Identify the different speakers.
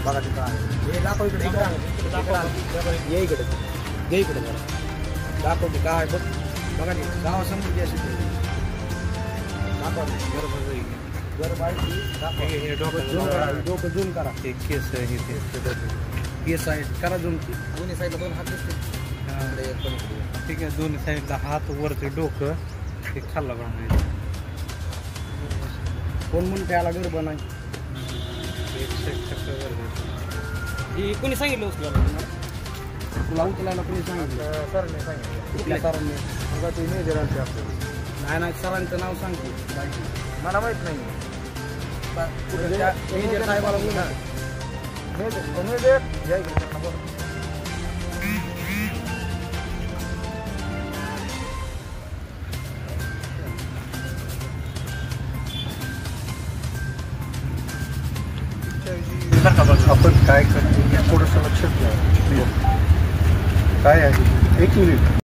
Speaker 1: बघा तिथं हे दाखव इकडे ये इकडे घे इकडे जरा दाखव ते काय बघ बघा नी गावासमोर जी अशी दाखव घर बाई डोकं झूम करा ते केस हे ते केस आहे करा झूम दोन्ही साईडला दोन हात दिसते ठीक आहे दोन्ही साईडला हात वरते डोकं ते खाल्ला बनायचं कोण म्हणून त्याला गरबा नाही कोणी सांगितलं तुला उचलायला कोणी सांगितलं सरांनी सांगितलं कुठल्या सरांनी मग ते मेजर नाही नाही सरांचं नाव सांगते मला माहित नाही मेजर साहेबाला मेजर जय
Speaker 2: आपण काय करतो थोडंसं लक्षात घ्या काय आहे एक मिनिट